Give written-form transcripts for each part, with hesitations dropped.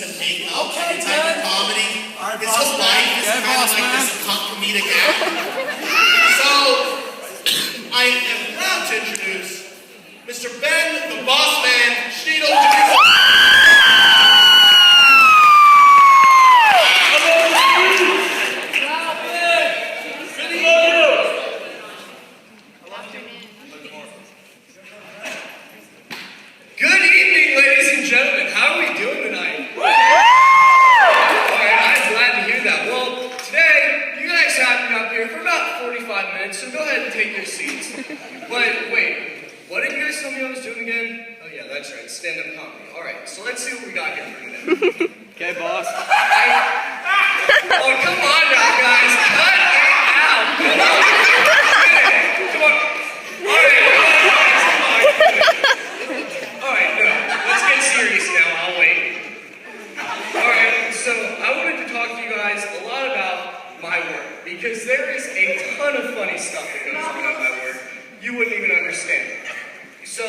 to make up any type of comedy. His whole life is kind of like this comedic act. So, I am proud to introduce Mr. Ben, the Boss Man, Schneidel. Good evening, ladies and gentlemen. How are we doing tonight? Alright, I'm glad to hear that. Well, today, you guys have me up here for about 45 minutes, so go ahead and take your seats. But wait, what did you guys tell me I was doing again? Oh yeah, that's right, stand-up comedy. Alright, so let's see what we got here for today. Okay, boss. Oh, come on now, guys. Cut it out. Come on. Come on. Alright, Alright, no. Let's get serious now. I'll wait. Alright, so I wanted to talk to you guys a lot about my work, because there is a ton of funny stuff that goes on in my work you wouldn't even understand. So,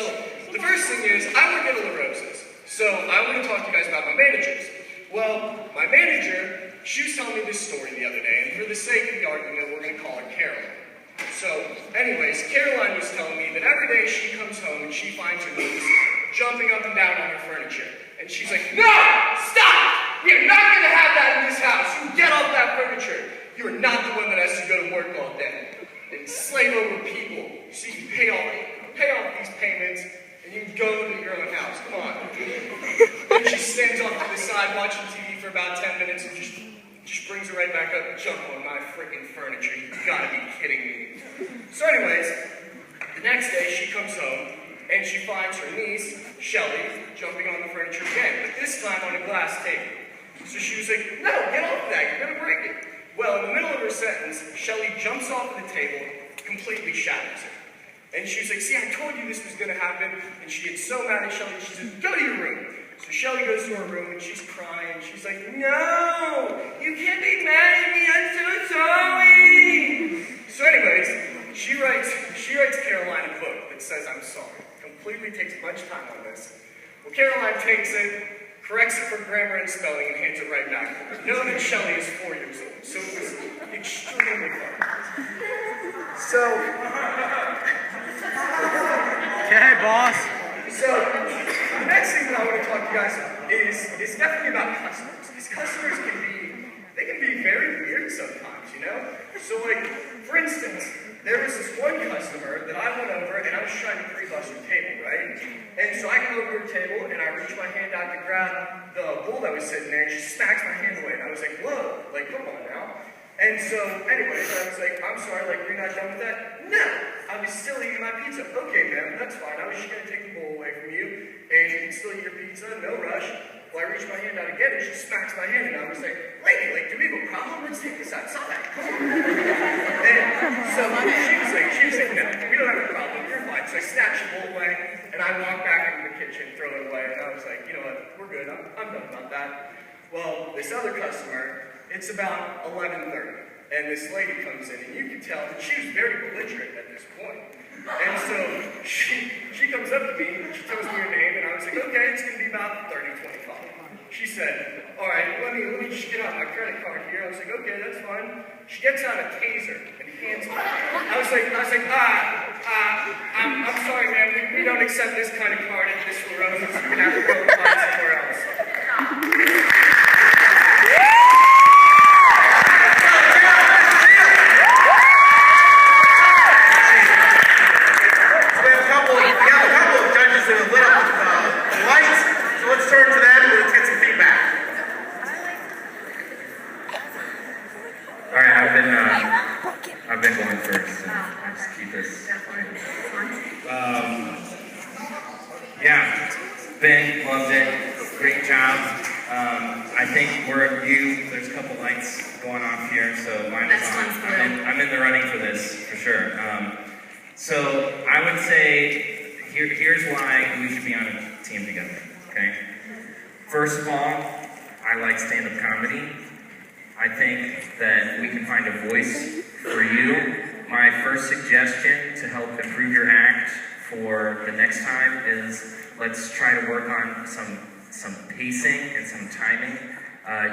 the first thing is, I work at La Rosa's. So, I want to talk to you guys about my managers. Well, my manager, she was telling me this story the other day, and for the sake of the argument, we're going to call her Caroline. So, anyways, Caroline was telling me that every day she comes home and she finds her niece jumping up and down on her furniture. And she's like, no! Stop! We are not going to have that in this house. You get off that furniture. You are not the one that has to go to work all day and slave over people so you can pay off these payments and you can go to your own house. Come on. And she stands off to the side watching TV for about 10 minutes and just brings it right back up and jump on my freaking furniture. You gotta be kidding me. So anyways, the next day she comes home and she finds her niece, Shelly, jumping on the furniture again, but this time on a glass table. So she was like, no, get off of that, you're gonna break it. Well, in the middle of her sentence, Shelly jumps off of the table, completely shatters it. And she was like, see, I told you this was gonna happen. And she gets so mad at Shelly, she says, go to your room. So Shelly goes to her room and she's crying. She's like, no, you can't be mad at me, I'm so sorry. So anyways, she writes Caroline a book that says I'm sorry. Completely takes a bunch of time on this. Well, Caroline takes it, corrects it for grammar and spelling, and hands it right back to her. Know that Shelly is 4 years old, so it was extremely funny. So, Okay, boss. So, the next thing that I want to talk to you guys about is definitely about customers. These customers can be very weird sometimes, you know? So like, for instance, there was this one customer that I went over and I was trying to pre-bus her table, right? And so I go over to her table and I reach my hand out to grab the bowl that was sitting there and she smacks my hand away and I was like, whoa, like come on now. And so, anyways, I was like, I'm sorry, like, you're not done with that? No, I was still eating my pizza. Okay, ma'am, that's fine. I was just going to take the bowl away from you, and you can still eat your pizza, no rush. Well, I reached my hand out again, and she smacks my hand, and I was like, lady, like, do we have a problem? Let's take this outside. Come on. And so she was like, no, we don't have a problem. You're fine. So I snatched the bowl away, and I walked back into the kitchen, throw it away, and I was like, you know what, we're good. I'm done about that. Well, this other customer, it's about 11:30, and this lady comes in, and you can tell that she was very belligerent at this point. And so she comes up to me, and she tells me her name, and I was like, okay, it's going to be about 30:25. She said, all right, let me just get out my credit card here. I was like, okay, that's fine. She gets out a taser and hands me. I was like, I'm sorry, ma'am, we don't accept this kind of card at this La Rosa's. You're going to have to go and find somewhere else. I've been going first, so I'll just keep this. Yeah, Ben, loved it. Great job. I think we're you. There's a couple lights going off here, so mine is on. I'm in the running for this, for sure. So I would say, here's why we should be on a team together, okay? First of all, I like stand-up comedy. I think that we can find a voice for you. My first suggestion to help improve your act for the next time is let's try to work on some some pacing and some timing.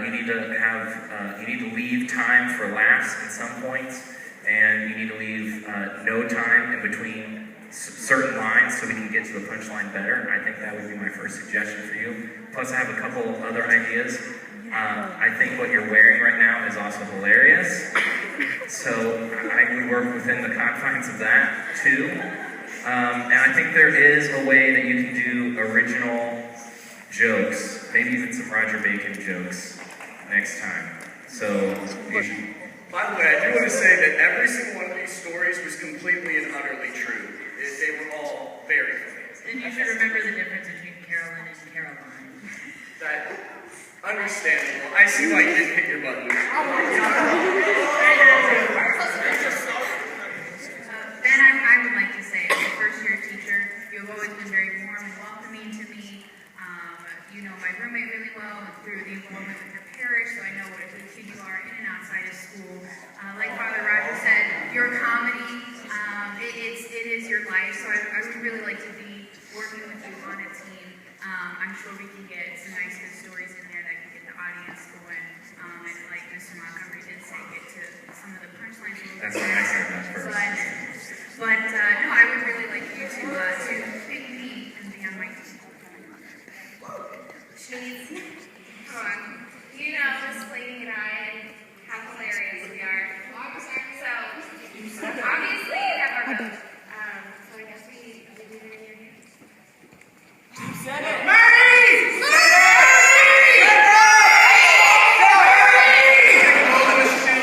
You need to leave time for laughs at some points, and you need to leave no time in between certain lines so we can get to the punchline better. I think that would be my first suggestion for you. Plus, I have a couple other ideas. I think what you're wearing right now is also hilarious, so I would work within the confines of that too. And I think there is a way that you can do original jokes, maybe even some Roger Bacon jokes next time. So you should. By the way, I do want to say that every single one of these stories was completely and utterly true. They were all very funny. And you should remember the difference between Carolyn and Caroline. That understandable. I see why you didn't hit your button. Ben, I would like to say, as a first-year teacher, you've always been very warm and welcoming to me. You know my roommate really well through the involvement with your parish, so I know what a good kid you are in and outside of school. Like Father Roger said, your comedy, it is your life, so I would really like to be working with you on a team. I'm sure we can get some nice good stories in there that can get the audience going. And like Mr. Montgomery did say, get to some of the punchlines a little bit. That's what I said that first. But no, I would really like you to pick me and be on my team. Cheese. Come on. You know, Miss Lady and I, how hilarious we are. So, obviously, you have our vote. So I guess we do it in your hands. You said it. Mary!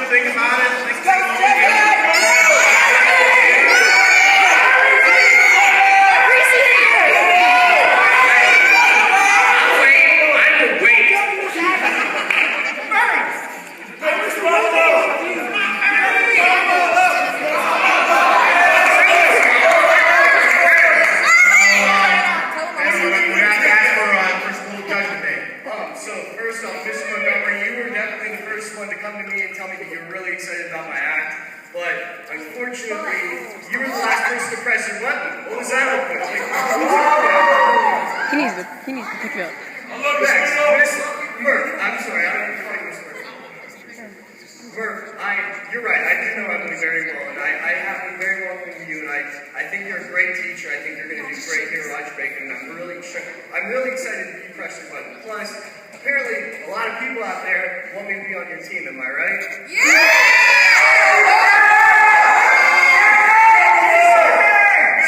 Think about it. He needs to pick it up. Murph, I'm sorry, I don't know if Miss Murph, you're right, I do know Emily very well, and I have been very welcoming to you, and I think you're a great teacher. I think you're going to do great here at Roger Bacon, and I'm really excited to be press your button. Plus, apparently, a lot of people out there want me to be on your team, am I right? Yeah!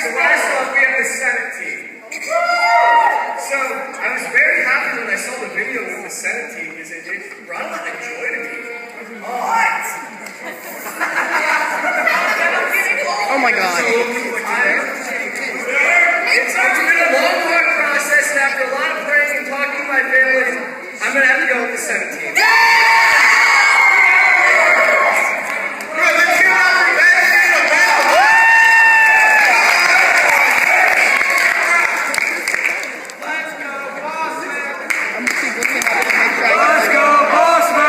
So last off, we have the Senate team. So, I was very happy when I saw the video with the Senate team because it brought a lot of joy to me. What? Oh my God. So, it's been a long, hard process, and after a lot of praying and talking to my family, I'm going to have to go with the Senate team.